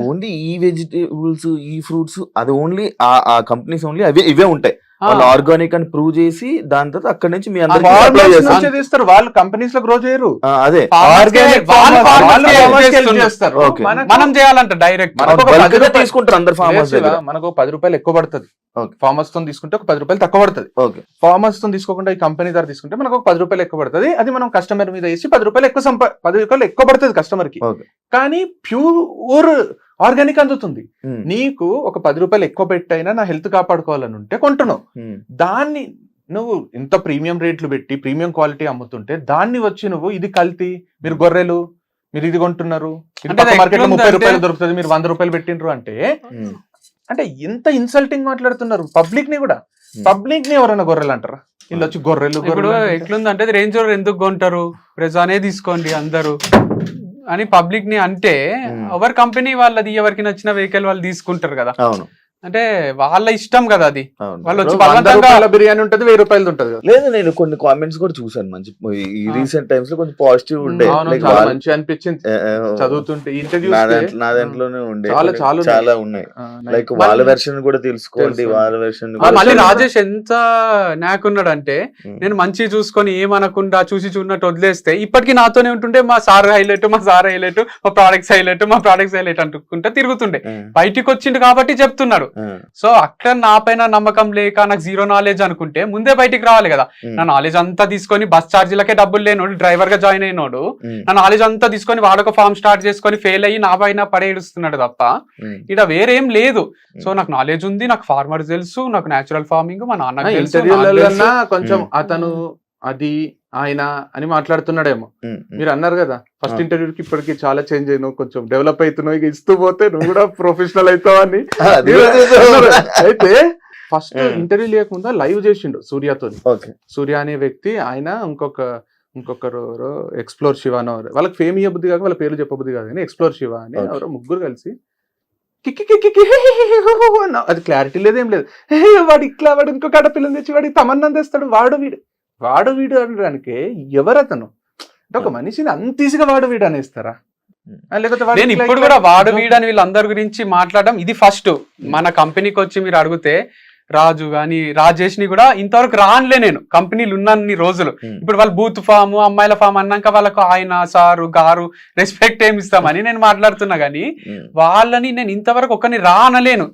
Only ఈ vegetables, ఈ fruits అది ఓన్లీ ఆ కంపెనీస్ ఓన్లీ ఇవే ఉంటాయి. వాళ్ళు ఆర్గానిక్ అని ప్రూవ్ చేసి దాని తర్వాత అక్కడ నుంచి మీ అందరికీ తీస్తారు. వాళ్ళు కంపెనీస్ లో గ్రో చేయరు. అదే మనం చేయాలంట డైరెక్ట్ తీసుకుంటారు అందరు ఫార్మర్స్. మనకు 10 రూపాయలు ఎక్కువ పడుతుంది ఫార్మర్స్ తో తీసుకుంటే, ఒక 10 రూపాయలు తక్కువ పడుతుంది. ఫార్మర్స్ తో తీసుకోకుండా ఈ కంపెనీ ద్వారా తీసుకుంటే మనకు ఒక 10 రూపాయలు ఎక్కువ పడుతుంది. అది మనం కస్టమర్ మీద వేసి 10 రూపాయలు ఎక్కువ పడుతుంది కస్టమర్ కి. కానీ ప్యూర్ ఆర్గానిక్ అందుతుంది. నీకు ఒక 10 రూపాయలు ఎక్కువ పెట్టైనా నా హెల్త్ కాపాడుకోవాలని ఉంటే కొంటున్నావు. దాన్ని నువ్వు ఇంత ప్రీమియం రేట్లు పెట్టి ప్రీమియం క్వాలిటీ అమ్ముతుంటే దాన్ని వచ్చి నువ్వు ఇది కల్తీ, మీరు గొర్రెలు, మీరు ఇది కొంటున్నారు, మార్కెట్ లో 30 రూపాయలు దొరుకుతుంది, మీరు 100 రూపాయలు పెట్టిండ్రు అంటే ఎంత ఇన్సల్టింగ్ మాట్లాడుతున్నారు పబ్లిక్ ని కూడా. పబ్లిక్ ని ఎవరైనా గొర్రెలు అంటారా? వీళ్ళు వచ్చి గొర్రెలు ఎట్లుందంటే రేంజ్ రోవర్ ఎందుకు కొంటారు, ప్రజానే తీసుకోండి అందరూ అని పబ్లిక్ ని అంటే, ఎవరి కంపెనీ వాళ్ళది, ఎవరికి నచ్చిన వెహికల్ వాళ్ళు తీసుకుంటారు కదా. అంటే వాళ్ళ ఇష్టం కదా అది. వాళ్ళు వచ్చి బిర్యానీ ఉంటుంది, 1000 రూపాయలు ఉంటుంది. లేదు, నేను కొన్ని కామెంట్స్ కూడా చూసాను మంచి ఈ రీసెంట్ టైమ్స్ లో కొంచెం పాజిటివ్ ఉండే, మంచి అనిపించింది చదువుతుంటే. ఇంటర్వ్యూ నా దాంట్లోనే ఉండే చాలా ఉన్నాయి. లైక్ వాళ్ళ వెర్షన్ కూడా తెలుసుకోండి, వాళ్ళ వెర్షన్. మళ్ళీ రాజేష్ ఎంత నాకున్నాడు అంటే, నేను మంచి చూసుకొని ఏమనకుండా చూసి చూడనట్టు వదిలేస్తే ఇప్పటికీ నాతోనే ఉంటుండే. మా సార్ హైలైట్, మా ప్రోడక్ట్స్ హైలైట్ అంటుకుంటే తిరుగుతుండే. బయటికి వచ్చిండు కాబట్టి చెప్తున్నాడు. సో అక్కడ నా పైన నమ్మకం లేక నాకు జీరో నాలెడ్జ్ అనుకుంటే ముందే బయటికి రావాలి కదా. నా నాలెడ్జ్ అంతా తీసుకొని బస్ ఛార్జీలకే డబ్బులు లేనోడు, డ్రైవర్ గా జాయిన్ అయినోడు నా నాలెడ్జ్ అంతా తీసుకొని వాడొక ఫార్మ్ స్టార్ట్ చేసుకొని ఫెయిల్ అయ్యి నా పైన పడేడుస్తున్నాడు తప్ప ఇక్కడ వేరేం లేదు. సో నాకు నాలెడ్జ్ ఉంది, నాకు ఫార్మర్స్ తెలుసు, నాకు న్యాచురల్ ఫార్మింగ్ మా నాన్న కొంచెం అతను అది ఆయన అని మాట్లాడుతున్నాడేమో. మీరు అన్నారు కదా ఫస్ట్ ఇంటర్వ్యూకి ఇప్పటికి చాలా చేంజ్ అయినావు, కొంచెం డెవలప్ అవుతున్నావు, ఇక ఇస్తూ పోతే నువ్వు కూడా ప్రొఫెషనల్ అవుతావు అని. అయితే ఫస్ట్ ఇంటర్వ్యూ లేకుండా లైవ్ చేసిండు సూర్యతో. సూర్య అనే వ్యక్తి, ఆయన ఇంకొకరు ఎక్స్ప్లోర్ శివ అని, వాళ్ళకి ఫేమ్ ఇవ్వబుద్ధి కాక వాళ్ళ పేర్లు చెప్పబుద్ధి కాదు కానీ ఎక్స్ప్లోర్ శివ అని ఎవరో ముగ్గురు కలిసి అది క్లారిటీ లేదేం లేదు. వాడు ఇట్లా, వాడు ఇంకొక ఆడపిల్లని తెచ్చి వాడికి తమన్నం తెస్తాడు, వాడు వీడు అనడానికి ఎవరతను? అంటే ఒక మనిషిని అంత ఈజీగా వాడు వీడు అనేస్తారా? లేకపోతే నేను ఇప్పుడు కూడా వాడు వీడు అని వీళ్ళందరి గురించి మాట్లాడడం ఇది ఫస్ట్. మన కంపెనీకి వచ్చి మీరు అడిగితే రాజు గాని రాజేష్ ని కూడా ఇంతవరకు రానులే నేను కంపెనీలు ఉన్నన్ని రోజులు. ఇప్పుడు వాళ్ళు బూత్ ఫామ్, అమ్మాయిల ఫామ్ అన్నాక వాళ్ళకు ఆయన, సారు, గారు రెస్పెక్ట్ ఏమి ఇస్తామని నేను మాట్లాడుతున్నా గానీ వాళ్ళని నేను ఇంతవరకు ఒకరిని రానలేను.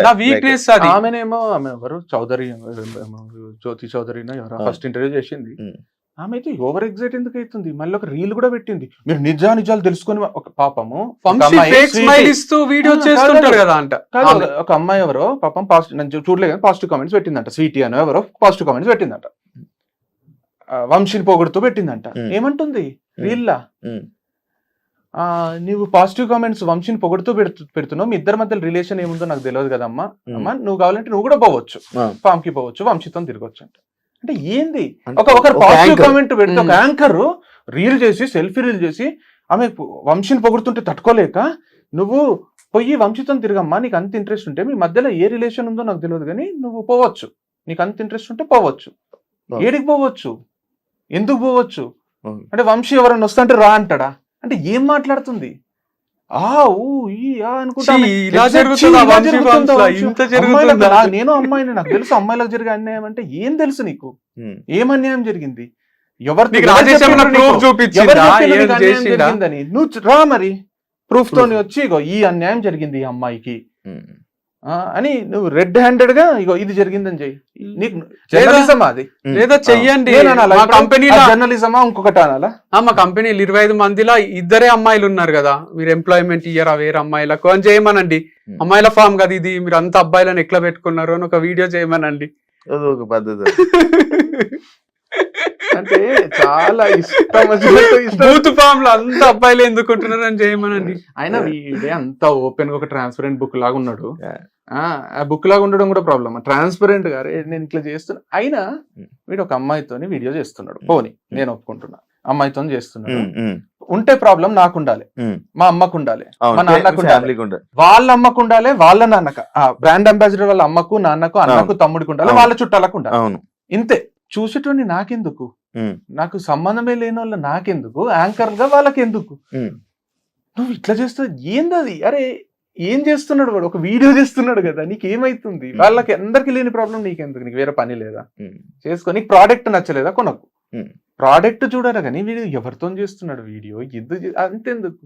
నా వీక్నెస్ అది. ఆమెనేమో ఆమె ఎవరు చౌదరి, జ్యోతి చౌదరి ఫస్ట్ ఇంటర్వ్యూ చేసింది. ఆమె అయితే ఓవర్ ఎగ్జైట్ ఎందుకు అవుతుంది? మళ్ళీ ఒక రీల్ కూడా పెట్టింది, మీరు నిజాలు తెలుసుకొని. ఒక పాపము ఒక అమ్మాయి ఎవరో పాపం చూడలేదు కానీ పాజిటివ్ కామెంట్స్ పెట్టిందంట. స్వీటీ అని ఎవరో పాజిటివ్ కామెంట్స్ పెట్టిందంట, వంశీని పొగుడుతూ పెట్టిందంట. ఏమంటుంది రీల్లా? నువ్వు పాజిటివ్ కామెంట్స్ వంశీని పొగుడుతూ పెడుతున్నావు, మీ ఇద్దరి మధ్య రిలేషన్ ఏముందో నాకు తెలియదు కదమ్మా. అమ్మ నువ్వు కావాలంటే నువ్వు కూడా పోవచ్చు, ఫామ్ కి పోవచ్చు, వంశీతో తిరగొచ్చు అంట. అంటే ఏంది? ఒకరు పాజిటివ్ కామెంట్ పెడితే ఒక యాంకర్ రీల్ చేసి, సెల్ఫీ రీల్ చేసి ఆమె వంశీని పొగుడుతుంటే తట్టుకోలేక నువ్వు పోయి వంశీతో తిరగమ్మా, నీకు అంత ఇంట్రెస్ట్ ఉంటే, మీ మధ్యలో ఏ రిలేషన్ ఉందో నాకు తెలియదు కానీ నువ్వు పోవచ్చు, నీకు అంత ఇంట్రెస్ట్ ఉంటే పోవచ్చు. ఏడికి పోవచ్చు, ఎందుకు పోవచ్చు అంటే వంశీ ఎవరైనా వస్తుంటే రా అంటాడా? అంటే ఏం మాట్లాడుతుంది? నేను అమ్మాయిని, నాకు తెలుసు అమ్మాయిలకు జరిగే అన్యాయం అంటే ఏం తెలుసు నీకు? ఏం అన్యాయం జరిగింది? జరిగిందని నువ్వు రా, మరి ప్రూఫ్ తోని వచ్చి ఇగో ఈ అన్యాయం జరిగింది ఈ అమ్మాయికి అని నువ్వు రెడ్ హ్యాండెడ్ గా ఇగో ఇది జరిగిందని చెయ్యి. నీకు జర్నలిజమా అది? లేదా చెయ్యండి. జర్నలిజమా ఇంకొకటి అనాలా? మా కంపెనీలు 25 మందిలో 2 అమ్మాయిలు ఉన్నారు కదా, మీరు ఎంప్లాయ్మెంట్ ఇయ్యరా వేరే అమ్మాయిలకు అని చేయమనండి. అమ్మాయిల ఫామ్ కదా ఇది, మీరు అంత అబ్బాయిలను ఎట్లా పెట్టుకున్నారు అని ఒక వీడియో చేయమనండి. ఒక పద్ధతి. అంటే చాలా ఇష్టం బూత్ ఫామ్ లో అంత అబ్బాయిలు ఎందుకుంటున్నారు అని చేయమనండి. ఆయన వీడే అంత ఓపెన్ గా ఒక ట్రాన్స్పరెంట్ బుక్ లాగా ఉన్నాడు. ఆ బుక్ లాగా ఉండడం కూడా ప్రాబ్లమ్. ట్రాన్స్పరెంట్ గా నేను ఇట్లా చేస్తున్నా, అయినా వీడు ఒక అమ్మాయితోని వీడియో చేస్తున్నాడు. పోనీ నేను ఒప్పుకుంటున్నా, అమ్మాయితో చేస్తున్నాడు. ఉంటే ప్రాబ్లం నాకు ఉండాలి, మా అమ్మకు ఉండాలి, మా నాన్నకు ఉండాలి, వాళ్ళ అమ్మకు ఉండాలి, వాళ్ళ నాన్నకు, బ్రాండ్ అంబాసిడర్ వాళ్ళ అమ్మకు, నాన్నకు, అన్నకు, తమ్ముడికి ఉండాలి, వాళ్ళ చుట్టాలకు ఉండాలి. ఇంతే. చూసేటోని నాకెందుకు? నాకు సంబంధమే లేని వాళ్ళు నాకెందుకు? యాంకర్ గా వాళ్ళకి ఎందుకు? నువ్వు ఇట్లా చేస్తావు ఏంది అది, అరే ఏం చేస్తున్నాడు వాడు, ఒక వీడియో చేస్తున్నాడు కదా, నీకు ఏమైతుంది, వాళ్ళకి అందరికి లేని ప్రాబ్లం నీకెందుకు, నీకు వేరే పని లేదా, చేసుకో, నీకు ప్రోడక్ట్ నచ్చలేదా కొనకు, ప్రోడక్ట్ చూడాలి కానీ వీడు ఎవరితో చేస్తున్నాడు వీడియో ఎందుకు అంతెందుకు.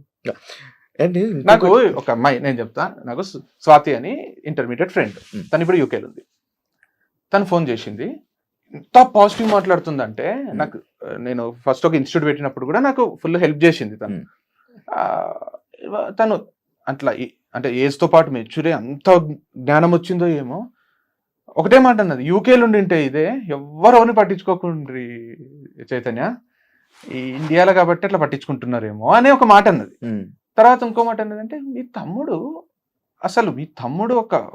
నాకు ఒక అమ్మాయి, నేను చెప్తా, నాకు స్వాతి అని ఇంటర్మీడియట్ ఫ్రెండ్, తను ఇప్పుడు యూకేలో ఉంది, తను ఫోన్ చేసింది, ఎంత పాజిటివ్ మాట్లాడుతుందంటే నాకు, నేను ఫస్ట్ ఒక ఇన్స్టిట్యూట్ పెట్టినప్పుడు కూడా నాకు ఫుల్ హెల్ప్ చేసింది తను. తను అట్లా అంటే ఏజ్ తో పాటు మెచ్యూరే అంత జ్ఞానం వచ్చిందో ఏమో, ఒకటే మాట అన్నది, యూకేలో ఉండింటే ఇదే ఎవరెవరిని పట్టించుకోకుండ్రి చైతన్య, ఈ ఇండియాలో కాబట్టి అట్లా పట్టించుకుంటున్నారేమో అనే ఒక మాట అన్నది. తర్వాత ఇంకో మాట అన్నది అంటే, మీ తమ్ముడు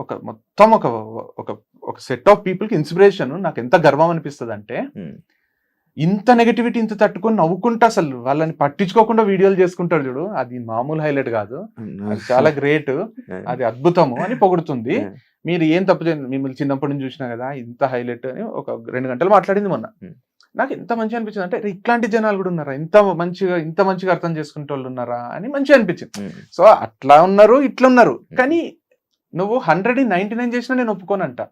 ఒక మొత్తం ఒక సెట్ ఆఫ్ పీపుల్ కి ఇన్స్పిరేషన్, నాకు ఎంత గర్వం అనిపిస్తుంది అంటే, ఇంత నెగటివిటీ ఇంత తట్టుకొని నవ్వుకుంటా అసలు వాళ్ళని పట్టించుకోకుండా వీడియోలు చేసుకుంటాడు చూడు, అది మామూలు హైలైట్ కాదు, అది చాలా గ్రేట్, అది అద్భుతము అని పొగుడుతుంది. మీరు ఏం తప్పు చేయండి, మిమ్మల్ని చిన్నప్పటి నుంచి చూసినా కదా ఇంత హైలైట్ అని ఒక 2 గంటలు మాట్లాడింది మొన్న. నాకు ఎంత మంచిగా అనిపించింది అంటే, ఇట్లాంటి జనాలు కూడా ఉన్నారా, ఇంత మంచిగా అర్థం చేసుకునే వాళ్ళు ఉన్నారా అని మంచిగా అనిపించింది. సో అట్లా ఉన్నారు, ఇట్లా ఉన్నారు, కానీ నువ్వు 199 చేసినా నేను ఒప్పుకోనంట.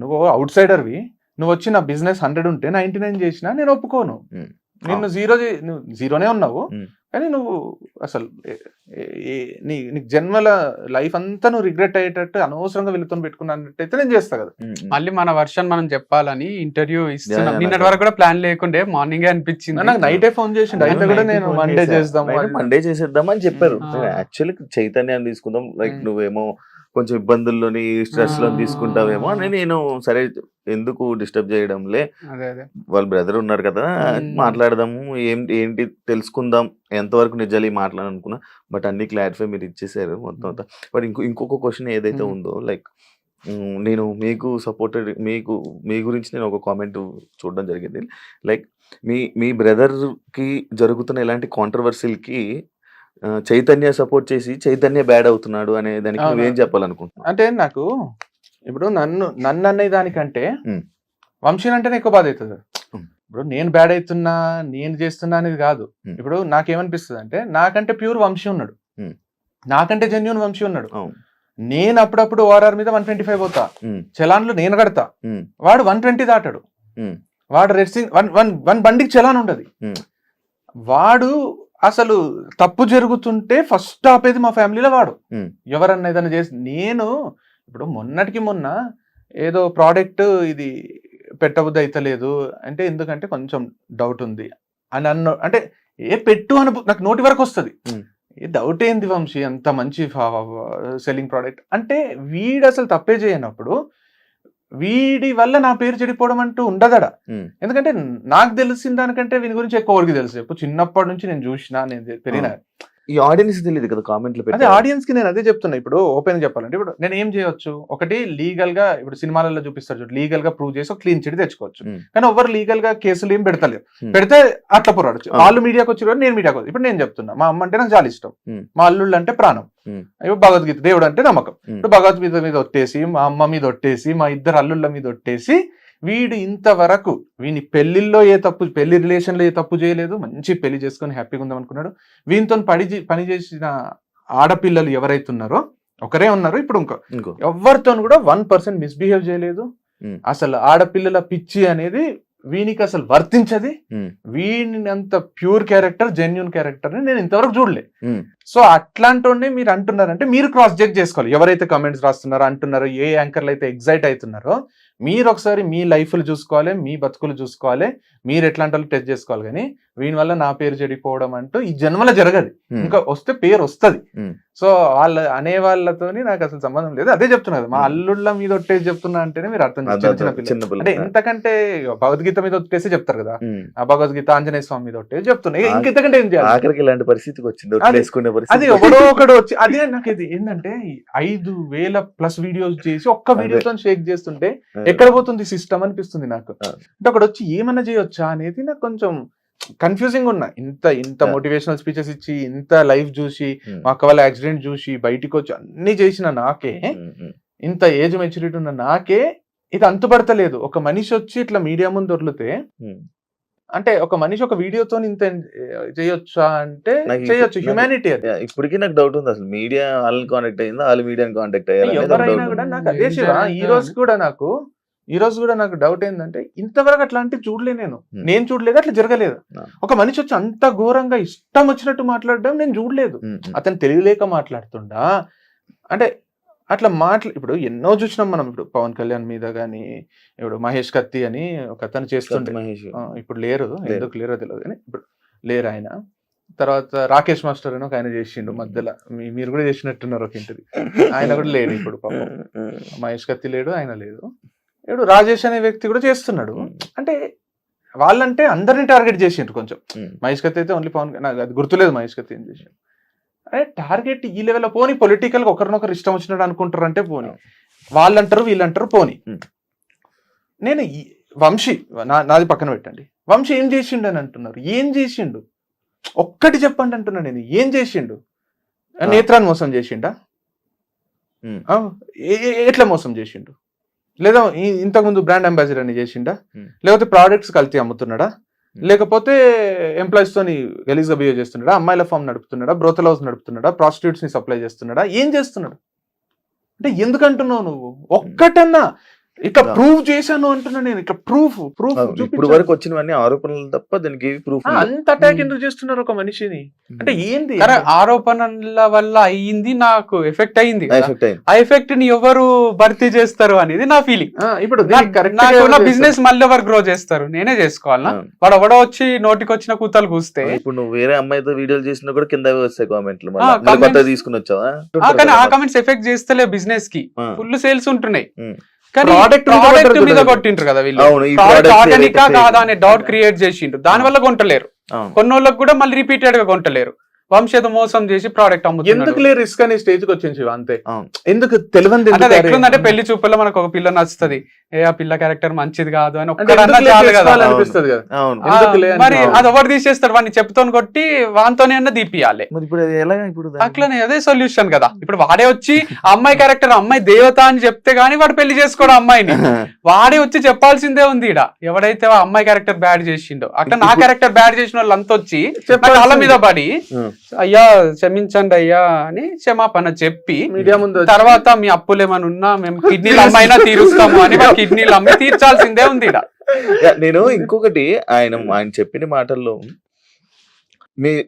నువ్వు అవుట్ సైడర్వి, నువ్వు వచ్చి నా బిజినెస్ 100 ఉంటే 99 చేసినా నేను ఒప్పుకోను. నిన్ను జీరోనే ఉన్నావు, కానీ నువ్వు అసలు నీ జన్మల లైఫ్ అంతా నువ్వు రిగ్రెట్ అయ్యేటట్టు అనవసరంగా వీళ్ళతో పెట్టుకున్నట్టయితే నేను చేస్తా కదా. మళ్ళీ మన వర్షన్ మనం చెప్పాలని ఇంటర్వ్యూ ఇస్తున్నాం, నిన్నటి వరకు కూడా ప్లాన్ లేకుండే మార్నింగే అనిపించింది, నాకు నైటే ఫోన్ చేసిండు, అయితే కూడా నేను మండే చేసేద్దాం అని చెప్పారు. యాక్చువల్లీ చైతన్యాన్ని తీసుకుందాం, లైక్ నువ్వేమో కొంచెం ఇబ్బందుల్లోని స్ట్రెస్ లో తీసుకుంటావేమో అని నేను సరే ఎందుకు డిస్టర్బ్ చేయడంలే, వాళ్ళ బ్రదర్ ఉన్నారు కదా మాట్లాడదాము, ఏంటి తెలుసుకుందాం, ఎంతవరకు నిజాలు మాట్లాడాలనుకున్నా, బట్ అన్ని క్లారిఫై మీరు ఇచ్చేసారు మొత్తం అంతా. బట్ ఇంకొక క్వశ్చన్ ఏదైతే ఉందో, లైక్ నేను మీకు సపోర్టెడ్, మీ గురించి నేను ఒక కామెంట్ చూడడం జరిగింది, లైక్ మీ బ్రదర్కి జరుగుతున్న ఇలాంటి కాంట్రవర్సీలకి చైతన్య సపోర్ట్ చేసి చైతన్య బ్యాడ్ అవుతున్నాడు అనే దానికి నువ్వేం చెప్పాలనుకుంటున్నావు? అంటే నాకు ఇప్పుడు నన్ను అనే దానికంటే వంశీని అంటేనే ఎక్కువ బాధ అవుతుంది. ఇప్పుడు నేను బ్యాడ్ అవుతున్నా, నేను చేస్తున్నా అనేది కాదు. ఇప్పుడు నాకేమనిపిస్తుంది అంటే, నాకంటే ప్యూర్ వంశీ ఉన్నాడు, నాకంటే జెన్యూన్ వంశీ ఉన్నాడు. నేను అప్పుడప్పుడు ఓఆర్ఆర్ మీద 125 పోతా, చలాన్లు నేను కడతా, వాడు 120 దాటాడు, వాడు రెడ్సింగ్ 1 బండికి చలాన్ ఉండదు, వాడు అసలు తప్పు జరుగుతుంటే ఫస్ట్ ఆపేది మా ఫ్యామిలీలో వాడు. ఎవరన్నా ఏదైనా చేసి, నేను ఇప్పుడు మొన్నటికి మొన్న ఏదో ప్రోడక్ట్ ఇది పెట్టబుద్ధి అయితలేదు అంటే, ఎందుకంటే కొంచెం డౌట్ ఉంది అని అంటే పెట్టు అని నాకు నోటి వరకు వస్తుంది, ఏ డౌట్ ఏంది వంశీ, అంత మంచి సెల్లింగ్ ప్రోడక్ట్ అంటే, వీడు అసలు తప్పే చేయనప్పుడు వీడి వల్ల నా పేరు చెడిపోవడం అంటూ ఉండదడ. ఎందుకంటే నాకు తెలిసిన దానికంటే వీని గురించి ఎక్కువ వరకు తెలుసు. ఇప్పుడు చిన్నప్పటి నుంచి నేను చూసినా, నేను పెరిగిన, ఈ ఆడియన్స్ తెలియదు కదా కామెంట్లు అదే ఆడియన్స్ కి నేను అదే చెప్తున్నా. ఇప్పుడు ఓపెన్ చెప్పాలంటే, ఇప్పుడు నేను ఏం చేయొచ్చు, ఒకటి లీగల్ గా, ఇప్పుడు సినిమాలలో చూపిస్తారు చూడు, లీగల్ గా ప్రూవ్ చేసి క్లీన్ చిట్ తెచ్చుకోవచ్చు, కానీ ఎవరు లీగల్ గా కేసులు ఏం పెడతలేరు. పెడితే అట్లా పోరాడచ్చు, వాళ్ళు మీడియాకి వచ్చి నేను మీడియాకి వచ్చి. ఇప్పుడు నేను చెప్తున్నా, మా అమ్మ అంటే నాకు చాలా ఇష్టం, మా అల్లుళ్ళు అంటే ప్రాణం, ఇప్పుడు భగవద్గీత దేవుడు అంటే నమ్మకం. ఇప్పుడు భగవద్గీత మీద ఒట్టేసి, మా అమ్మ మీద ఒట్టేసి, మా ఇద్దరు అల్లుళ్ళ మీద ఒట్టేసి, వీడు ఇంతవరకు వీని పెళ్లిలో పెళ్లి రిలేషన్ లో ఏ తప్పు చేయలేదు, మంచి పెళ్లి చేసుకొని హ్యాపీగా ఉందాం అనుకున్నాడు. వీనితో పని చేసిన ఆడపిల్లలు ఎవరైతే ఉన్నారో ఒకరే ఉన్నారు, ఇప్పుడు ఇంకో ఎవరితో కూడా 1% మిస్బిహేవ్ చేయలేదు. అసలు ఆడపిల్లల పిచ్చి అనేది వీనికి అసలు వర్తించది. వీని అంత ప్యూర్ క్యారెక్టర్, జెన్యూన్ క్యారెక్టర్ ని నేను ఇంతవరకు చూడలే. సో అట్లాంటి మీరు అంటున్నారంటే, మీరు క్రాస్ చెక్ చేసుకోవాలి. ఎవరైతే కామెంట్స్ రాస్తున్నారో, అంటున్నారో, ఏ యాంకర్లు అయితే ఎగ్జైట్ అవుతున్నారో, మీరు ఒకసారి మీ లైఫ్లు చూసుకోవాలి, మీ బతుకులు చూసుకోవాలి, మీరు ఎట్లాంటి వాళ్ళు టెస్ట్ చేసుకోవాలి. కానీ వీని వల్ల నా పేరు చెడిపోవడం అంటూ ఈ జన్మలో జరగదు. ఇంకా వస్తే పేరు వస్తుంది. సో వాళ్ళు అనే వాళ్ళతోని నాకు అసలు సంబంధం లేదు. అదే చెప్తున్నారు, మా అల్లుళ్ళ మీద ఒట్టేసి చెప్తున్నా అంటేనే మీరు అర్థం చిన్నపిల్లలు అంటే ఎంతకంటే భగవద్గీత మీద ఒట్టేసి చెప్తారు కదా, ఆ భగవద్గీత ఆంజనేయ స్వామి మీద ఒట్టేసి చెప్తున్నా. ఇంకెంతకంటే ఏం చేయాలి? ఆఖరికి ఇలాంటి పరిస్థితికి వచ్చింది, అది ఎవడో ఒకడు వచ్చి, అదే నాకు ఇది ఏంటంటే 5,000+ వీడియోస్ చేసి ఒక్క వీడియోతో షేక్ చేస్తుంటే ఎక్కడ పోతుంది సిస్టమ్ అనిపిస్తుంది నాకు. అంటే ఒకడు వచ్చి ఏమన్నా చేయొచ్చా అనేది నాకు కొంచెం కన్ఫ్యూజింగ్ ఉన్నా. ఇంత మోటివేషనల్ స్పీచెస్ ఇచ్చి, ఇంత లైఫ్ చూసి, మా అక్క వాళ్ళ యాక్సిడెంట్ చూసి బయటికి వచ్చి అన్ని చేసిన నాకే, ఇంత ఏజ్ మెచ్యూరిటీ ఉన్న నాకే ఇది అంతుపడతలేదు. ఒక మనిషి వచ్చి ఇట్లా మీడియా ముందు దొరికితే అంటే ఒక మనిషి ఒక వీడియోతో ఇంత చేయొచ్చా అంటే నాకు చేయొచ్చు, హ్యుమానిటీ అది. ఇప్పటికీ నాకు డౌట్ ఉంది అసలు మీడియా వాళ్ళని కాంటాక్ట్ అయిందా వాళ్ళు మీడియాని కాంటాక్ట్ అయ్యారా ఎవరైనా కూడా నాకు అదే శివ, ఈ రోజు కూడా నాకు డౌట్ ఏంటంటే ఇంతవరకు అట్లాంటి చూడలే నేను చూడలేదు, అట్లా జరగలేదు. ఒక మనిషి వచ్చి అంత ఘోరంగా ఇష్టం వచ్చినట్టు మాట్లాడడం నేను చూడలేదు. అతను తెలియలేక మాట్లాడుతుండా అంటే అట్లా ఇప్పుడు ఎన్నో చూసినాం మనం. ఇప్పుడు పవన్ కళ్యాణ్ మీద గానీ, ఇప్పుడు మహేష్ కత్తి అని ఒక అతను చేస్తుండే, ఇప్పుడు లేరు, ఎందుకు లేరో తెలియదు కానీ ఇప్పుడు లేరు ఆయన. తర్వాత రాకేష్ మాస్టర్ అని ఒక ఆయన చేసిండు మధ్యలో, మీరు కూడా చేసినట్టున్నారు ఒక ఇంటిది, ఆయన కూడా లేడు ఇప్పుడు పాపం. మహేష్ కత్తి లేడు, ఆయన లేదు. ఇప్పుడు రాజేష్ అనే వ్యక్తి కూడా చేస్తున్నాడు. అంటే వాళ్ళంటే అందరినీ టార్గెట్ చేసిండ్రు కొంచెం. మహేష్ కత్తి అయితే ఓన్లీ పవన్, నాకు అది గుర్తులేదు మహేష్ కత్తి ఏం చేసిండు. అదే టార్గెట్ ఈ లెవెల్లో పోనీ, పొలిటికల్ గా ఒకరినొకరు ఇష్టం వచ్చినట్టు అనుకుంటారు అంటే పోనీ, వాళ్ళంటారు వీళ్ళంటారు పోనీ. నేను వంశీ నాది పక్కన పెట్టండి, వంశీ ఏం చేసిండు అని అంటున్నారు. ఏం చేసిండు ఒక్కటి చెప్పండి అంటున్నా నేను. ఏం చేసిండు? నేత్రాన్ని మోసం చేసిండా? ఎట్లా మోసం చేసిండు? లేదా ఇంతకుముందు బ్రాండ్ అంబాసిడర్ అని చేసిండా? లేకపోతే ప్రోడక్ట్స్ కల్తీ అమ్ముతున్నాడా? లేకపోతే ఎంప్లాయీస్ తోని గలీజ్ గా బిహేవ్ చేస్తున్నాడా? అమ్మాయిల ఫామ్ నడుపుతున్నాడా? బ్రోతల్ హౌస్ నడుపుతున్నాడా? ప్రాస్టిట్యూట్స్ ని సప్లై చేస్తున్నాడా? ఏం చేస్తున్నాడు? అంటే ఎందుకంటున్నావు నువ్వు? ఒక్కటన్నా ఇట్లా ప్రూవ్ చేశాను అంటున్నా నేను. ఇట్లా ప్రూఫ్ ఇప్పుడు వరకు వచ్చినవన్నీ ఆరోపణలు తప్ప దానికి ప్రూఫ్. అంత అటాక్ ఎందుకు చేస్తున్నారు ఒక మనిషిని? అంటే ఏంది ఆరోపణల వల్ల అయ్యింది, నాకు ఎఫెక్ట్ అయింది. ఆ ఎఫెక్ట్ ని ఎవరు భర్తీ చేస్తారు అనేది నా ఫీలింగ్. ఇప్పుడు బిజినెస్ మళ్ళీ ఎవరు గ్రో చేస్తారు? నేనే చేసుకోవాలనా? వాడు ఎవడో వచ్చి నోటికి వచ్చిన కూతలు కూస్తే, ఇప్పుడు నువ్వు వేరే అమ్మాయితో వీడియోలు చేసినా కూడా కింద వస్తాయి కామెంట్లు, తీసుకుని వచ్చావా? కానీ ఆ కామెంట్స్ ఎఫెక్ట్ చేస్తలే బిజినెస్ కి, ఫుల్ సేల్స్ ఉంటున్నాయి. ప్రోడక్ట్ మీద కొట్టిండ్రు కదా వీళ్ళు, ఆర్గానికా కాదా అనే డౌట్ క్రియేట్ చేసిండ్రు. దాని వల్ల కొంటలేరు. కొన్నోళ్ళకి కూడా మళ్ళీ రిపీటెడ్ గా కొంటలేరు. వంశేత మోసం చేసి ప్రోడక్ట్ ఎందుకు లేరు రిస్క్ అనే స్టేజ్ కి వచ్చింది అంతే. ఎందుకు తెలియదు ఎట్లుందంటే పెళ్లి చూపుల్లో మనకు ఒక పిల్ల నచ్చుతుంది, ఆ పిల్ల క్యారెక్టర్ మంచిది కాదు అని అనిపిస్తుంది కదా. మరి అది ఎవరు తీసేస్తాడు? వాడిని చెప్తాను కొట్టి వానితోనే అన్న దీపియాలి. అట్లనే అదే సొల్యూషన్ కదా. ఇప్పుడు వాడే వచ్చి అమ్మాయి క్యారెక్టర్ అమ్మాయి దేవత అని చెప్తే గానీ వాడు పెళ్లి చేసుకోవడం అమ్మాయిని, వాడే వచ్చి చెప్పాల్సిందే ఉంది. ఇడ ఎవడైతే అమ్మాయి క్యారెక్టర్ బ్యాడ్ చేసిండో, అట్లా నా క్యారెక్టర్ బ్యాడ్ చేసిన వాళ్ళు అంత వచ్చి వాళ్ళ మీద పడి అయ్యా క్షమించండి అయ్యా అని క్షమాపణ చెప్పి మీడియా ముందు తర్వాత మీ అప్పులు ఏమైనా ఉన్నా మేము కిడ్నీలు అమ్మైనా తీరుస్తాము అని కిడ్నీలు అమ్మి తీర్చాల్సిందే ఉంది. నేను ఇంకొకటి ఆయన చెప్పిన మాటల్లో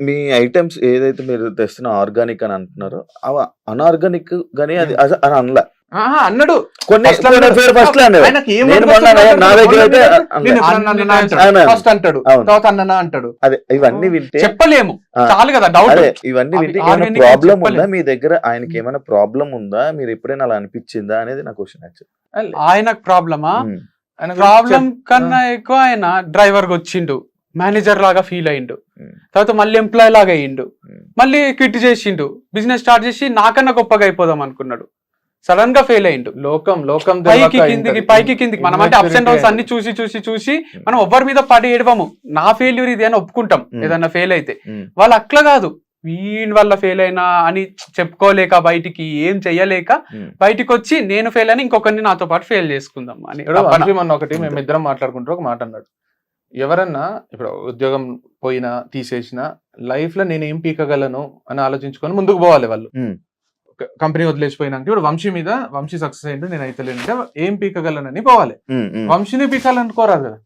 మీ ఐటమ్స్ ఏదైతే మీరు తెస్తున్న ఆర్గానిక్ అని అంటున్నారో అవి అనార్గానిక్ గానీ అది అని అనలే అన్నాడు. ఇవన్నీ వింటే చెప్పలేము, చాలు కదా డౌట్. ఇవన్నీ వింటే ఏమైనా ప్రాబ్లం ఉందా మీ దగ్గర? ఆయనకి ఏమైనా ప్రాబ్లం ఉందా? మీరు ఎప్పుడైనా అలా అనిపించిందా అనేది నా క్వశ్చన్. యాక్చువల్ ఆయనకు ప్రాబ్లమా? ప్రాబ్లం కన్నా ఎక్కువ ఆయన డ్రైవర్ గా వచ్చిండు, మేనేజర్ లాగా ఫీల్ అయ్యిండు, తర్వాత మళ్ళీ ఎంప్లాయ్ లాగా అయ్యిండు, మళ్ళీ క్విట్ చేసిండు, బిజినెస్ స్టార్ట్ చేసి నాకన్నా గొప్పగా అయిపోదాం అనుకున్నాడు. సడన్ గా ఫెయిల్ అయ్యిండు. లోకం పైకి కిందికి మనం అంటే అప్స్ అండ్ డౌన్స్ అన్ని చూసి మనం ఎవరి మీద పడి ఏడవము. నా ఫెయిల్యూర్ ఇది అని ఒప్పుకుంటాం ఏదన్నా ఫెయిల్ అయితే. వాళ్ళు అట్లా కాదు, వీని వల్ల ఫెయిల్ అయినా అని చెప్పుకోలేక, బయటికి ఏం చెయ్యలేక బయటికి వచ్చి నేను ఫెయిల్ అని ఇంకొకరిని నాతో పాటు ఫెయిల్ చేసుకుందాం అని. మొన్న ఒకటి మేమిద్దరం మాట్లాడుకుంటారు ఒక మాట అన్నాడు, ఎవరన్నా ఇప్పుడు ఉద్యోగం పోయినా తీసేసినా లైఫ్ లో నేను ఏం పీకగలను అని ఆలోచించుకొని ముందుకు పోవాలి వాళ్ళు. కంపెనీ వదిలేసిపోయినాక ఇప్పుడు వంశీ సక్సెస్ అయ్యిండు, నేను అయితే లేనంటే ఏం పీకగలనని పోవాలి. వంశీని పీకాలనుకోరాదు కదా.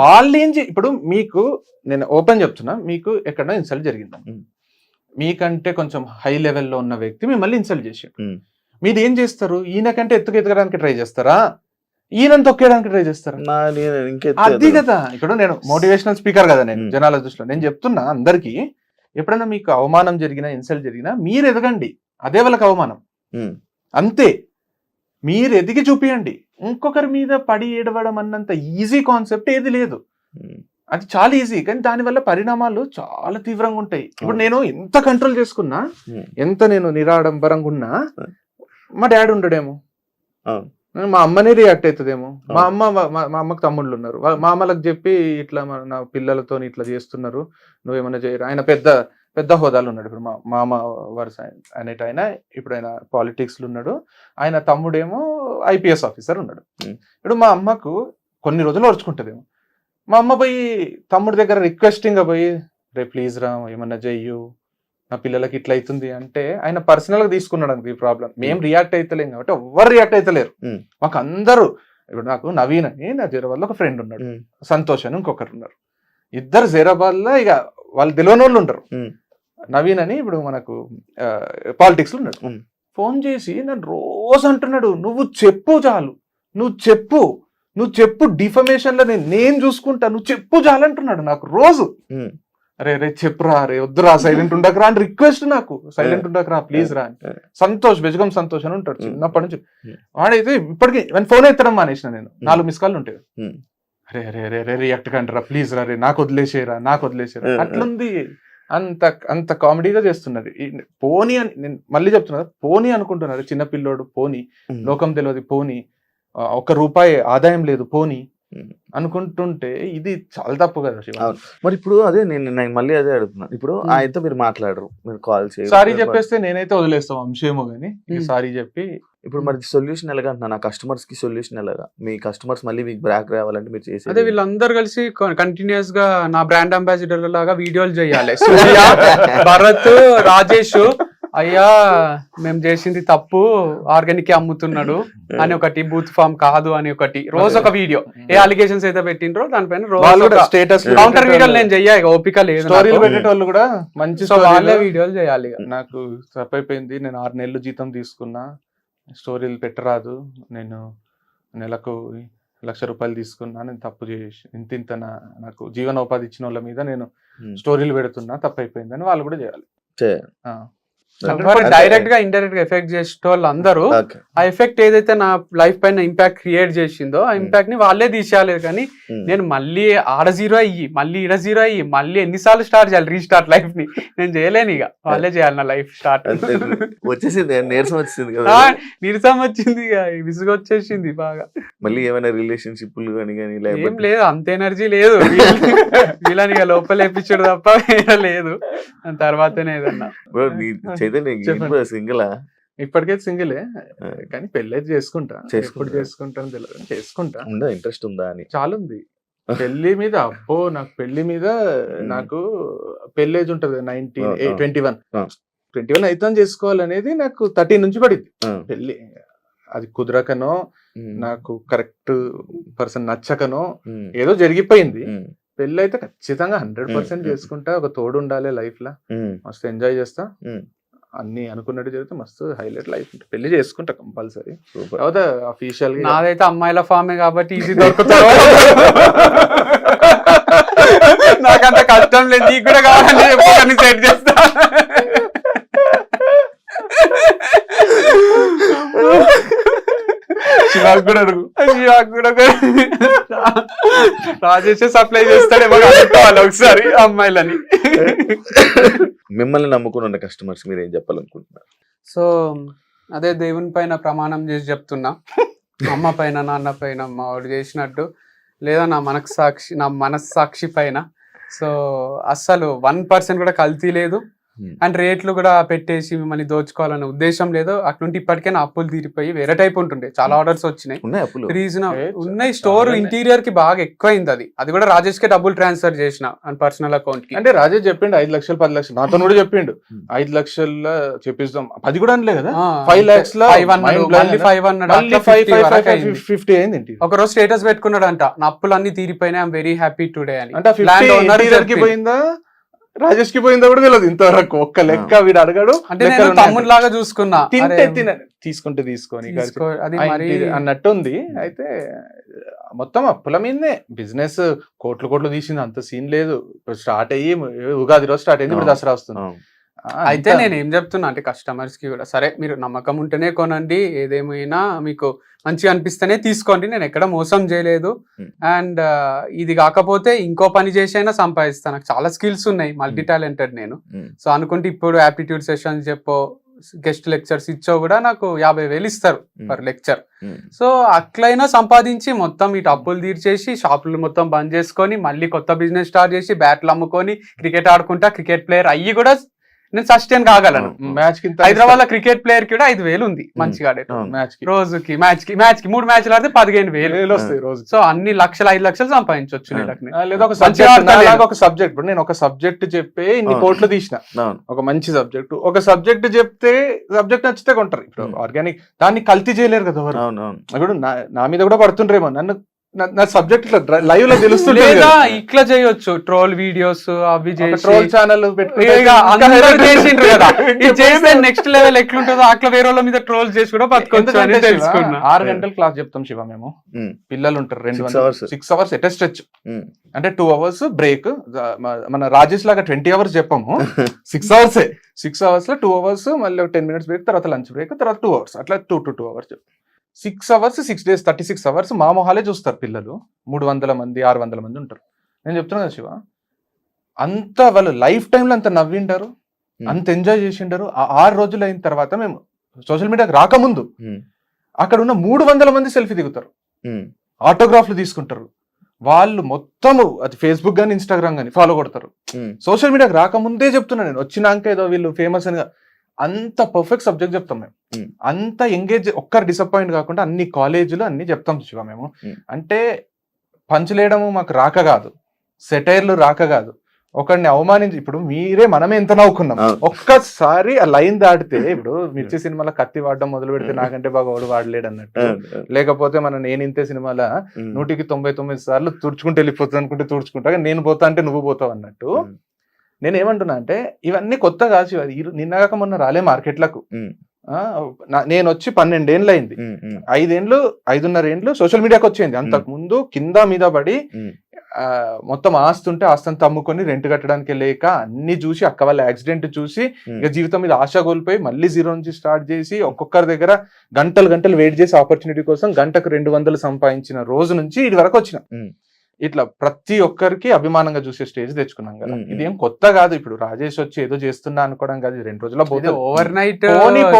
వాళ్ళు ఏం ఇప్పుడు మీకు నేను ఓపెన్ చెప్తున్నా, మీకు ఎక్కడ ఇన్సల్ట్ జరిగింది, మీకంటే కొంచెం హై లెవెల్లో ఉన్న వ్యక్తి మిమ్మల్ని ఇన్సల్ట్ చేసాడు, మీరు ఏం చేస్తారు? ఈయనకంటే ఎత్తుకెదగడానికి ట్రై చేస్తారా? ఈయన తొక్కేయడానికి ట్రై చేస్తారా? అది కదా. ఇప్పుడు నేను మోటివేషనల్ స్పీకర్ కదా, నేను జనాల దృష్టిలో నేను చెప్తున్నా అందరికి, ఎప్పుడైనా మీకు అవమానం జరిగినా ఇన్సల్ట్ జరిగినా మీరు ఎదగండి, అదే వాళ్ళకి అవమానం అంతే. మీరు ఎదిగి చూపియండి. ఇంకొకరి మీద పడి ఏడవడం అన్నంత ఈజీ కాన్సెప్ట్ ఏది లేదు. అది చాలా ఈజీ, కానీ దానివల్ల పరిణామాలు చాలా తీవ్రంగా ఉంటాయి. ఇప్పుడు నేను ఎంత కంట్రోల్ చేసుకున్నా, ఎంత నేను నిరాడంబరంగా ఉన్నా, మా డాడీ ఉండడేమో, మా అమ్మనే రియాక్ట్ అవుతుందేమో. మా అమ్మకు తమ్ముళ్ళు ఉన్నారు, మా అమ్మలకు చెప్పి ఇట్లా నా పిల్లలతో ఇట్లా చేస్తున్నారు, నువ్వేమన్నా చేయరు. ఆయన పెద్ద హోదాలు ఉన్నాడు. ఇప్పుడు మా మామ వరుస అనేట ఆయన, ఇప్పుడు ఆయన పాలిటిక్స్ లో ఉన్నాడు. ఆయన తమ్ముడేమో IPS ఆఫీసర్ ఉన్నాడు. ఇప్పుడు మా అమ్మకు కొన్ని రోజులు ఓర్చుకుంటదేమో, మా అమ్మ పోయి తమ్ముడి దగ్గర రిక్వెస్టింగ్ గా పోయి, రే ప్లీజ్ రా ఏమన్నా చెయ్యు, నా పిల్లలకి ఇట్లా అవుతుంది అంటే ఆయన పర్సనల్ గా తీసుకున్నాడు అనుకో ఈ ప్రాబ్లం. మేము రియాక్ట్ అవుతలేం కాబట్టి ఎవ్వరు రియాక్ట్ అవుతలేరు. మాకు అందరూ, ఇప్పుడు నాకు నవీన్ అని నా హైదరాబాద్ లో ఒక ఫ్రెండ్ ఉన్నాడు, సంతోష్ అని ఇంకొకరు ఉన్నారు, ఇద్దరు హైదరాబాద్ లో ఇక వాళ్ళు తెలియని వాళ్ళు ఉంటారు. నవీన్ అని ఇప్పుడు మనకు పాలిటిక్స్ లో ఉన్నాడు. ఫోన్ చేసి నన్ను రోజు అంటున్నాడు, నువ్వు చెప్పు చాలు, నువ్వు చెప్పు డిఫమేషన్ లో నేను చూసుకుంటా, నువ్వు చెప్పు చాలు అంటున్నాడు నాకు రోజు. అరే రే చెప్పురా, రే వద్దురా, సైలెంట్ ఉండకరా అని రిక్వెస్ట్, నాకు సైలెంట్ ఉండకరా ప్లీజ్ రా అని. సంతోష్, బెజగం సంతోష్ అని ఉంటాడు చిన్నప్పటి నుంచి. వాడైతే ఇప్పటికీ ఫోన్ ఎత్తడం మానేసిన నేను, 4 మిస్ కాల్ ఉంటాయి. అరే అరే అరే రే రియాక్ట్ కంటారా ప్లీజ్ రా, రే నాకు వదిలేసేరా అట్లుంది. అంత కామెడీగా చేస్తున్నది. పోనీ అని నేను మళ్ళీ చెప్తున్నా, పోనీ అనుకుంటున్నారు చిన్న పిల్లోడు, పోనీ లోకం తెలియదు, పోనీ ₹1 ఆదాయం లేదు, పోనీ అనుకుంటుంటే ఇది చాలా తప్పు కదా శివ. మరి ఇప్పుడు అదే నేను మళ్ళీ అదే అడుగుతున్నాను. ఇప్పుడు ఆయనతో మీరు మాట్లాడరు, మీరు కాల్ చేసి సారీ చెప్పేస్తే నేనైతే వదిలేస్తాం అంశేమో గానీ, సారీ చెప్పి ఇప్పుడు మరి సొల్యూషన్ ఎలాగ అంటున్నా, నా కస్టమర్స్ కి సొల్యూషన్ ఎలాగా? మీ కస్టమర్స్ మళ్ళీ మీకు బ్రాక్ రావాలంటే మీరు చేసి అదే వీళ్ళందరూ కలిసి కంటిన్యూస్ గా నా బ్రాండ్ అంబాసిడర్ లాగా వీడియోలు చేయాలి. భరత్, రాజేష్, అయ్యా మేము చేసింది తప్పు, ఆర్గానిక్ అమ్ముతున్నాడు అని ఒకటి, బూత్ ఫామ్ కాదు అని ఒకటి, రోజు ఒక వీడియో, ఏ అలిగేషన్స్ అయితే పెట్టిండ్రో దానిపైన రోజు స్టేటస్ కౌంటర్ వీడియోలు నేను చెయ్య, ఓపిక లేదు. స్టోరీలు పెట్టేటోళ్ళు కూడా మంచి వాళ్ళే వీడియోలు చేయాలి. నాకు తప్పైపోయింది, నేను 6 నెలలు జీతం తీసుకున్నా, స్టోరీలు పెట్టరాదు, నేను నెలకు ₹1,00,000 తీసుకున్నా, నేను తప్పు చేసి ఇంత నాకు జీవనోపాధి ఇచ్చిన వాళ్ళ మీద నేను స్టోరీలు పెడుతున్నా, తప్పైపోయిందని వాళ్ళు కూడా చేయాలి. డైరెక్ట్ గా ఇండైరెక్ట్ గా ఎఫెక్ట్ చేసే వాళ్ళు అందరూ ఆ ఎఫెక్ట్ ఏదైతే నా లైఫ్ పైన ఇంపాక్ట్ క్రియేట్ చేసిందో ఆ ఇంపాక్ట్ ని వాళ్ళే తీసేయాలి. కానీ నేను మళ్ళీ ఆడ 0 అయ్యి మళ్ళీ ఈడ 0 అయ్యి మళ్ళీ ఎన్నిసార్లు స్టార్ట్ చేయాలి రీస్టార్ట్ లైఫ్ ని? నేను చేయలేను, ఇక వాళ్ళే చేయాలి నా లైఫ్ స్టార్ట్. వచ్చేసింది, నీరసం వచ్చింది, నీరసం వచ్చింది, ఇక విసుగు వచ్చేసింది బాగా. మళ్ళీ ఏమైనా రిలేషన్షిప్ ఏం లేదు, అంత ఎనర్జీ లేదు వీళ్ళని ఇక లోపల వేపించడు తప్ప వేరే లేదు. తర్వాతనే ఏదన్నా సింగిల్ ఇప్పటికైతే సింగిలే, కానీ పెళ్ళైతే చేసుకుంటా. ఎప్పుడు చేసుకుంటాను తెలియదు, చేసుకుంటా. ఇంట్రెస్ట్ ఉందా అని చాలా ఉంది పెళ్లి మీద. అబ్బో, నాకు పెళ్లి మీద, నాకు పెళ్లి ఏజ్ ఉంటది 21 అయితే చేసుకోవాలనేది నాకు 13 నుంచి పడింది పెళ్లి. అది కుదరకనో, నాకు కరెక్ట్ పర్సన్ నచ్చకనో ఏదో జరిగిపోయింది. పెళ్లి అయితే ఖచ్చితంగా 100% చేసుకుంటా. ఒక తోడు ఉండాలి లైఫ్ లా, మస్తు ఎంజాయ్ చేస్తా, అన్ని అనుకున్నట్టు జరిగితే మస్తు హైలైట్ లైఫ్. పెళ్లి చేసుకుంటా కంపల్సరీ. అఫీషియల్ నాదైతే అమ్మాయిల ఫామే కాబట్టి ఈజీ దొరుకుతా. నాకంత కష్టం లేదు, నీకు కూడా కావాలని సెట్ చేస్తా. శివాకు కూడా అడుగు, రాజేష్ సప్లై చేస్తాడేమో అనుకోవాలి ఒకసారి అమ్మాయిలని. మిమ్మల్ని నమ్ముకుని ఉన్న కస్టమర్స్ మీరు ఏం చెప్పాలనుకుంటున్నారు? సో అదే దేవుని పైన ప్రమాణం చేసి చెప్తున్నా, అమ్మ పైన నాన్న పైన మా వాడు చేసినట్టు, లేదా నా మనస్సాక్షి పైన. సో అస్సలు 1% కూడా కల్తీ లేదు, అండ్ రేట్లు కూడా పెట్టేసి మిమ్మల్ని దోచుకోవాలనే ఉద్దేశం లేదు. అటువంటి ఇప్పటికే నా అప్పులు తీరిపోయి వేరే టైప్ ఉంటుండే, చాలా ఆర్డర్స్ వచ్చినాయి, రీజన్ ఉన్నాయి. స్టోర్ ఇంటీరియర్ కి బాగా ఎక్కువైంది. అది కూడా రాజేష్ కి డబ్బులు ట్రాన్స్ఫర్ చేసిన పర్సనల్ అకౌంట్ కి. అంటే రాజేష్ చెప్పిండు 5 లక్షలు 10 లక్షలు, నాతో కూడా చెప్పిండు 5 లక్షల చెప్పిస్తాం, 10 కూడా అనలే కదా, 5 lakhs 50 అయింది. ఒక రోజు స్టేటస్ పెట్టుకున్నాడంట, నా అప్పులన్నీ తీరిపోయినాయి, ఐఎమ్ వెరీ హ్యాపీ టుడే అని. అంటే పోయిందా, రాజేష్ కి పోయిందా కూడా తెలియదు ఇంతవరకు. ఒక్క లెక్క వీడు అడగడు, అంటే నేను తమ్ముడు లాగా చూసుకున్నా, తీసుకుంటే తీసుకొని అన్నట్టు ఉంది. అయితే మొత్తం అప్పుల మీదనే బిజినెస్, కోట్లు తీసింది, అంత సీన్ లేదు. స్టార్ట్ అయ్యి ఉగాది రోజు స్టార్ట్ అయింది, ఇప్పుడు దసరా వస్తుంది. అయితే నేను ఏం చెప్తున్నా అంటే కస్టమర్స్ కి కూడా, సరే మీరు నమ్మకం ఉంటేనే కొనండి, ఏదేమైనా మీకు మంచిగా అనిపిస్తేనే తీసుకోండి, నేను ఎక్కడ మోసం చేయలేదు. అండ్ ఇది కాకపోతే ఇంకో పని చేసైనా సంపాదిస్తాను, నాకు చాలా స్కిల్స్ ఉన్నాయి, మల్టీ టాలెంటెడ్ నేను. సో అనుకుంటే ఇప్పుడు యాప్టిట్యూడ్ సెషన్స్ చెప్పో, గెస్ట్ లెక్చర్స్ ఇచ్చో కూడా నాకు 50,000 ఇస్తారు పర్ లెక్చర్. సో అట్లయినా సంపాదించి మొత్తం ఇటు అప్పులు తీర్చేసి, షాపులు మొత్తం బంద్ చేసుకొని, మళ్ళీ కొత్త బిజినెస్ స్టార్ట్ చేసి, బ్యాట్లు అమ్ముకొని క్రికెట్ ఆడుకుంటా, క్రికెట్ ప్లేయర్ అయ్యి కూడా నేను సస్టైన్ కాగలను. మ్యాచ్ కి హైదరాబాద్ లో క్రికెట్ ప్లేయర్ కి కూడా 5,000 ఉంది మంచిగా ఆడే మ్యాచ్ కి రోజుకి మ్యాచ్ కి 3 మ్యాచ్లు ఆడితే 15,000 వస్తాయి రోజు. సో అన్ని 5 లక్షలు సంపాదించవచ్చు నెలకి. లేదా ఒక సబ్జెక్ట్ ఇప్పుడు నేను ఒక సబ్జెక్ట్ చెప్పే ఇన్ని కోట్లు తీసిన, ఒక మంచి సబ్జెక్ట్, ఒక సబ్జెక్ట్ చెప్తే సబ్జెక్ట్ నచ్చితే కొంటారు. ఇప్పుడు ఆర్గానిక్ దాన్ని కల్తీ చేయలేరు కదా ఎవరు. ఇప్పుడు నా మీద కూడా పడుతుండ్రేమో, నన్ను నా సబ్జెక్ట్ ఇట్లా లైవ్ లో తెలుస్తుంది లేదా ఇట్లా చేయొచ్చు, ట్రోల్ వీడియోస్ అవి ట్రోల్ ఛానల్ చేసిండ్రు కదా, ఇది చేస్తే నెక్స్ట్ లెవెల్ ఎట్లుంటుందో అట్లా వేరే వాళ్ళ మీద ట్రోల్ చేసి కూడా బతుకోవచ్చు అని తెలుసుకున్నా. 6 గంటలు క్లాస్ చెప్తాం శివ మేము, పిల్లలు ఉంటారు 6 అవర్స్ అటెస్ట్, అంటే 2 hours బ్రేక్. మన రాజేష్ లాగా 20 hours చెప్పాము, 6 hours 6 hours లో 2 hours మళ్ళీ 10 minutes బ్రేక్, తర్వాత లంచ్ బ్రేక్, తర్వాత 2 hours, అట్లా 2 to 2 hours. 6 hours 6 days 36 hours మా మొహాలే చూస్తారు పిల్లలు. 300 మంది 600 మంది ఉంటారు. నేను చెప్తున్నా కదా శివ, అంత వాళ్ళు లైఫ్ టైంలో అంత నవ్వింటారు, అంత ఎంజాయ్ చేసింటారు. ఆ 6 రోజులు అయిన తర్వాత మేము సోషల్ మీడియాకి రాకముందు అక్కడ ఉన్న 300 మంది సెల్ఫీ దిగుతారు, ఆటోగ్రాఫ్లు తీసుకుంటారు. వాళ్ళు మొత్తము అది ఫేస్బుక్ గానీ ఇన్స్టాగ్రామ్ గానీ ఫాలో కొడతారు. సోషల్ మీడియాకి రాకముందే చెప్తున్నా నేను, వచ్చినాక ఏదో వీళ్ళు ఫేమస్ అని. అంత పర్ఫెక్ట్ సబ్జెక్ట్ చెప్తాం మేము, అంత ఎంగేజ్, ఒక్కరు డిసప్పాయింట్ కాకుండా అన్ని కాలేజీలు అన్ని చెప్తాం శివ మేము. అంటే పంచులేయడము మాకు రాక కాదు, సెటైర్లు రాక కాదు, ఒకరిని అవమానించి. ఇప్పుడు మనమే ఎంత నవ్వుకున్నాం, ఒక్కసారి ఆ లైన్ దాటితే. ఇప్పుడు మిర్చి సినిమాలో కత్తి వాడడం మొదలు పెడితే నాకంటే బాగా వాడు వాడలేడు అన్నట్టు, లేకపోతే మన నేను ఇంతే సినిమాలో 199 సార్లు తుడుచుకుంటూ వెళ్ళిపోతుంది అనుకుంటే తుడుచుకుంటా, నేను పోతా అంటే నువ్వు పోతావు అన్నట్టు. నేను ఏమంటున్నా అంటే ఇవన్నీ కొత్త కాదు, నిన్నగాక మొన్న రాలే మార్కెట్లకు. నేను వచ్చి 12 ఏళ్ళు అయింది, 5.5 ఏళ్ళు సోషల్ మీడియాకి వచ్చింది. అంతకు ముందు కింద మీద పడి మొత్తం ఆస్తుంటే ఆస్తంతా అమ్ముకొని రెంట్ కట్టడానికి లేక అన్ని చూసి, అక్క వాళ్ళ యాక్సిడెంట్ చూసి ఇక జీవితం మీద ఆశ కోల్పోయి మళ్ళీ 0 నుంచి స్టార్ట్ చేసి, ఒక్కొక్కరి దగ్గర గంటలు వెయిట్ చేసి ఆపర్చునిటీ కోసం గంటకు 200 సంపాదించిన రోజు నుంచి ఇది వరకు వచ్చిన. ఇట్లా ప్రతి ఒక్కరికి అభిమానంగా చూసే స్టేజ్ తెచ్చుకున్నాం కదా. ఇదేం కొత్త కాదు. ఇప్పుడు రాజేష్ వచ్చి ఏదో చేస్తున్నా అనుకోవడం కాదు, 2 రోజుల్లో పోతే ఓవర్ నైట్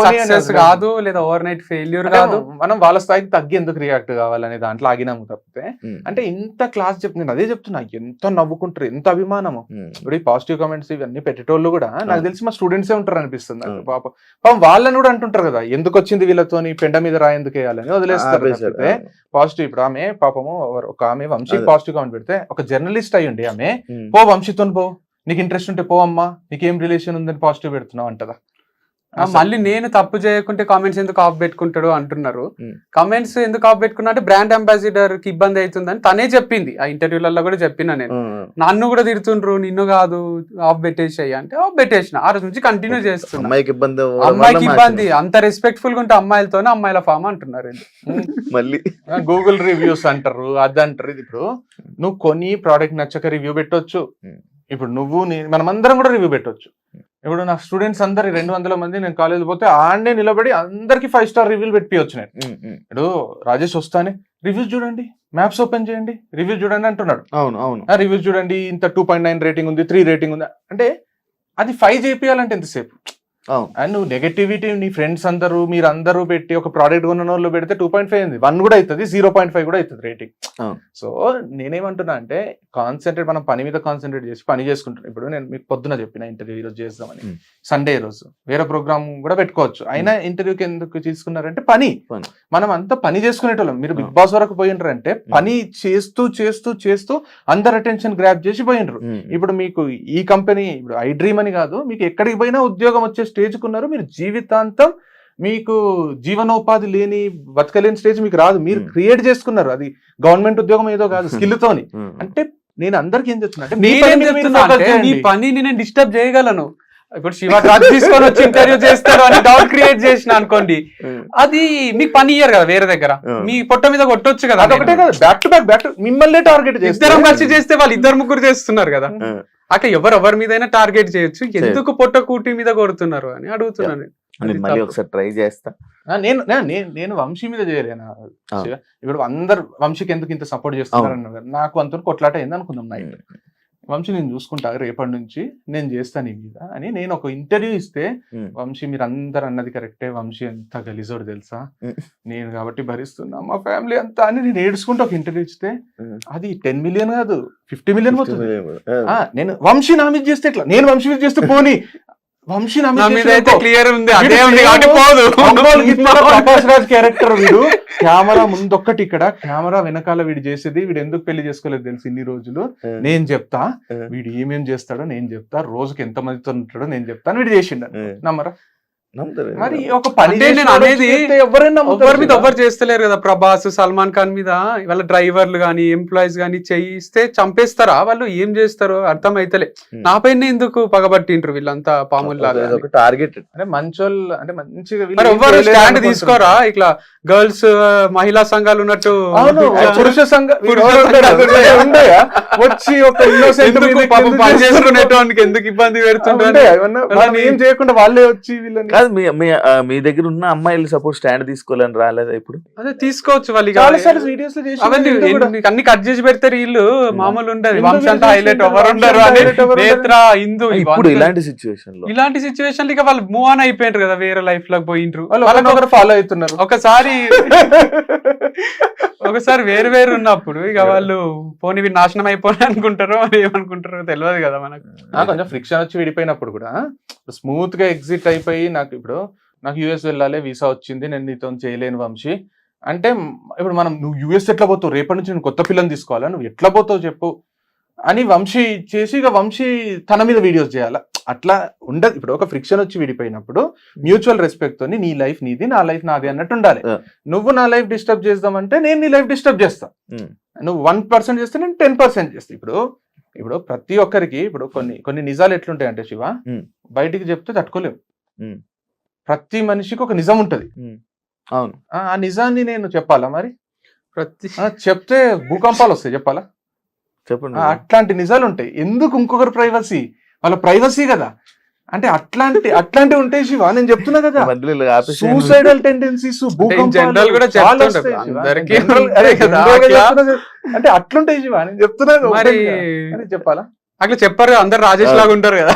సక్సెస్ కాదు, లేదా ఓవర్ నైట్ ఫెయిల్యూర్ కాదు. మనం వాళ్ళ స్థాయికి తగ్గి ఎందుకు రియాక్ట్ కావాలనే దాంట్లో ఆగినాము తప్పితే. అంటే ఇంత క్లాస్ నేను అదే చెప్తున్నా, ఎంత నవ్వుకుంటారు, ఎంత అభిమానము. ఇప్పుడు ఈ పాజిటివ్ కామెంట్స్ ఇవన్నీ పెట్టేటోళ్ళు కూడా నాకు తెలిసి మా స్టూడెంట్సే ఉంటారు అనిపిస్తుంది. పాపం వాళ్ళని కూడా అంటుంటారు కదా, ఎందుకు వచ్చింది వీళ్ళతోని పెండ మీద రాయి ఎందుకు వేయాలని వదిలేస్తారు. పాజిటివ్ ఇప్పుడు ఆమె పాపము ఒక ఆమె వంశీ పాజిటివ్ కామెంట్ పెడితే, ఒక జర్నలిస్ట్ అయ్యుండి ఆమె పో వంశీతో పో, నీకు ఇంట్రెస్ట్ ఉంటే పో అమ్మా, నీకేం రిలేషన్ ఉందని పాజిటివ్ పెడుతున్నావు అంటదా. మళ్ళీ నేను తప్పు చేయకుంటే కామెంట్స్ ఎందుకు ఆఫ్ పెట్టుకుంటాడు అంటున్నారు. కామెంట్స్ ఎందుకు ఆఫ్ పెట్టుకున్నా అంటే బ్రాండ్ అంబాసిడర్ కి ఇబ్బంది అవుతుందని తనే చెప్పింది, ఆ ఇంటర్వ్యూలలో కూడా చెప్పినా నేను. నన్ను కూడా తిడుతుండ్రు, నిన్ను కాదు ఆఫ్ పెట్టేసాయి అంటే ఆఫ్ పెట్టేసిన. ఆ రోజు నుంచి కంటిన్యూ చేస్తున్నా. అమ్మాయికి ఇబ్బంది, అంత రెస్పెక్ట్ఫుల్ గా ఉంటే అమ్మాయిలతోనే అమ్మాయిల ఫామ్ అంటున్నారు. మళ్ళీ గూగుల్ రివ్యూస్ అంటారు, అది అంటారు. ఇప్పుడు నువ్వు కొని ప్రోడక్ట్ నచ్చక రివ్యూ పెట్టొచ్చు. ఇప్పుడు నువ్వు మనమందరం కూడా రివ్యూ పెట్టొచ్చు. ఇప్పుడు నా స్టూడెంట్స్ అందరు 200 మంది నేను కాలేజ్ పోతే ఆడనే నిలబడి అందరికి 5 స్టార్ రివ్యూలు పెట్టియొచ్చు నేను. ఇప్పుడు రాజేష్ వస్తానే రివ్యూస్ చూడండి, మ్యాప్స్ ఓపెన్ చేయండి, రివ్యూస్ చూడండి అంటున్నాడు. రివ్యూస్ చూడండి, ఇంత 2.9 రేటింగ్ ఉంది, 3 రేటింగ్ ఉంది అంటే అది 5 చేపియాలంటే ఎంతసేపు. అండ్ నువ్వు నెగటివిటీ నీ ఫ్రెండ్స్ అందరూ మీరు అందరూ పెట్టి ఒక ప్రోడక్ట్ కొన్న వాళ్ళు పెడితే 2.5 ఉంది, 1 కూడా అవుతుంది, 0.5 కూడా అవుతుంది రేటింగ్. సో నేనేమంటున్నా అంటే కాన్సన్ట్రేట్, మనం పని మీద కాన్సన్ట్రేట్ చేసి పని చేసుకుంటున్నాం. ఇప్పుడు నేను మీకు పొద్దున చెప్పిన ఇంటర్వ్యూ ఈరోజు చేద్దామని, సండే రోజు వేరే ప్రోగ్రామ్ కూడా పెట్టుకోవచ్చు. అయినా ఇంటర్వ్యూకి ఎందుకు తీసుకున్నారంటే పని, మనం అంతా పని చేసుకునేటోళ్ళం. మీరు బిగ్ బాస్ వరకు పోయినరు అంటే పని చేస్తూ చేస్తూ చేస్తూ అందరు అటెన్షన్ గ్రాప్ చేసి పోయినరు. ఇప్పుడు మీకు ఈ కంపెనీ ఇప్పుడు ఐ డ్రీమ్ అని కాదు, మీకు ఎక్కడికి పోయినా ఉద్యోగం వచ్చే స్టేజ్ కున్నారు. మీరు జీవితాంతం మీకు జీవనోపాధి లేని బతకలేని స్టేజ్ మీకు రాదు, మీరు క్రియేట్ చేసుకున్నారు. అది గవర్నమెంట్ ఉద్యోగం ఏదో కాదు, స్కిల్ తోని. అంటే నేను అందరికి ఏం చెప్తున్నా అంటే మీ పనిని నేను డిస్టర్బ్ చేయగలను. ఇప్పుడు శివ డ్రగ్ తీసుకొని వచ్చి ఇంటర్వ్యూ చేస్తారు అని డౌట్ క్రియేట్ చేసిన అనుకోండి, అది మీకు పని ఇయ్యరు కదా వేరే దగ్గర, మీ పొట్ట మీద కొట్టొచ్చు కదా. అదొకటే కదా, బ్యాక్ టు బ్యాక్ మిమ్మల్ని టార్గెట్ ఇద్దరం కలిసి చేస్తే వాళ్ళు 2-3 చేస్తున్నారు కదా. అట్లా ఎవరి మీదైనా టార్గెట్ చేయొచ్చు, ఎందుకు పొట్ట కూటి మీద కొడుతున్నారు అని అడుగుతున్నాను. ఒకసారి ట్రై చేస్తా. నేను వంశీ మీద చేయలేనా. ఇప్పుడు అందరు వంశీకి ఎందుకు ఇంత సపోర్ట్ చేస్తున్నారు అన్నారు, నాకు అంత కొట్లాట అయింది అనుకుందాం నైట్. వంశీ నేను చూసుకుంటా, రేపటి నుంచి నేను చేస్తాను ఈ మీద అని నేను ఒక ఇంటర్వ్యూ ఇస్తే, వంశీ మీరు అందరు అన్నది కరెక్టే, వంశీ ఎంత గలీజోడు తెలుసా, నేను కాబట్టి భరిస్తున్నా మా ఫ్యామిలీ అంతా అని నేను ఏడుచుకుంటూ ఒక ఇంటర్వ్యూ ఇస్తే అది 10 మిలియన్ కాదు 50 మిలియన్ పోతుంది. నేను వంశీ నా మీద చేస్తే ఎట్లా, నేను వంశీ మీద చేస్తే పోనీ వంశీ నా మీద అయితే క్లియర్ ఉంది, అదే ఉంది కాబట్టి పోదు. ప్రకాష్ రాజ్ క్యారెక్టర్ వీడు. కెమెరా ముందొక్కటి ఇక్కడ, కెమెరా వెనకాల వీడు చేసేది. వీడు ఎందుకు పెళ్లి చేసుకోలేదు తెలుసు ఇన్ని రోజులు, నేను చెప్తా. వీడు ఏమేం చేస్తాడో నేను చెప్తా, రోజుకి ఎంత మందితో ఉంటాడో నేను చెప్తాను. వీడు చేసిండు నమ్మరా? మరి ఒక పని నేను అనేది ఎవరైనా ఎవరి మీద ఎవరు చేస్తలేరు కదా. ప్రభాస్, సల్మాన్ ఖాన్ మీద వాళ్ళ డ్రైవర్లు గానీ ఎంప్లాయీస్ గానీ చేయిస్తే చంపేస్తారా? వాళ్ళు ఏం చేస్తారో అర్థం అయితలే. నా పైన ఎందుకు పగబట్టిండ్రు వీళ్ళంతా పాముల్లాగా? టార్గెట్ అంటే మంచోళ్ళు, అంటే మంచిగా మరి ఎవరు స్టాండ్ తీసుకోరా? ఇట్లా గర్ల్స్ మహిళా సంఘాలు ఉన్నట్టు పురుష సంఘం వచ్చి ఒక పని చేసుకునేటోనికి ఎందుకు ఇబ్బంది పెడుతుంటారు? ఏం చేయకుండా వాళ్ళే వచ్చి వీళ్ళని. మీ దగ్గర ఉన్న అమ్మాయిలు సపోజ్ స్టాండ్ తీసుకోవాలని రాలేదా ఇప్పుడు? అదే తీసుకోవచ్చు వాళ్ళు. వీడియోస్ అన్ని కట్ చేసి పెడతారు వీళ్ళు. మామూలు ఉండదు, వంశంతా హైలైట్ ఎవరు ఉండరు అని. నేత్ర, హిందూ, ఇప్పుడు ఇలాంటి సిచ్యువేషన్ ఇక వాళ్ళు మూవ్ ఆన్ అయిపోయింటారు కదా, వేరే లైఫ్ లోకి పోయిండ్రు. వాళ్ళకి ఫాలో అవుతున్నారు. ఒకసారి వేరు వేరు ఉన్నప్పుడు ఇక వాళ్ళు పోనీ నాశనం అయిపోయి అనుకుంటారో మరి ఏమనుకుంటారో తెలియదు కదా మనకు. కొంచెం ఫ్రిక్షన్ వచ్చి విడిపోయినప్పుడు కూడా స్మూత్ గా ఎగ్జిట్ అయిపోయి, నాకు యూఎస్ వెళ్ళాలి, వీసా వచ్చింది, నేను నీతో చేయలేను వంశీ అంటే, ఇప్పుడు నువ్వు యూఎస్ ఎట్లా పోతావు, రేపటి నుంచి నేను కొత్త పిల్లని తీసుకోవాలా, నువ్వు ఎట్లా పోతావు చెప్పు అని వంశీ చేసి ఇక వంశీ తన మీద వీడియోస్ చేయాలా? అట్లా ఉండదు. ఇప్పుడు ఒక ఫ్రిక్షన్ వచ్చి విడిపోయినప్పుడు మ్యూచువల్ రెస్పెక్ట్ తోని నీ లైఫ్ నీది, నా లైఫ్ నాది అన్నట్టు ఉండాలి. నువ్వు నా లైఫ్ డిస్టర్బ్ చేద్దామంటే నేను నీ లైఫ్ డిస్టర్బ్ చేస్తా. నువ్వు 1% చేస్తే నేను 10% చేస్తా. ఇప్పుడు ప్రతి ఒక్కరికి ఇప్పుడు కొన్ని నిజాలు ఎట్లుంటాయి అంటే శివ, బయటికి చెప్తే తట్టుకోలేవు. ప్రతి మనిషికి ఒక నిజం ఉంటది. అవును, ఆ నిజాన్ని నేను చెప్పాలా? మరి చెప్తే భూకంపాలు వస్తాయి, చెప్పాలా? చెప్పండి. అట్లాంటి నిజాలు ఉంటాయి. ఎందుకు ఇంకొకరు ప్రైవసీ? వాళ్ళ ప్రైవసీ కదా. అంటే అట్లాంటివి ఉంటాయి శివ, నేను చెప్తున్నా కదా. సూసైడల్ టెండెన్సీస్, జనరల్ కూడా అంటే అట్లుంటాయి శివ, నేను చెప్తున్నా. మరి చెప్పాలా? అట్లా చెప్పారు, అందరు రాజేష్ లాగా ఉంటారు కదా.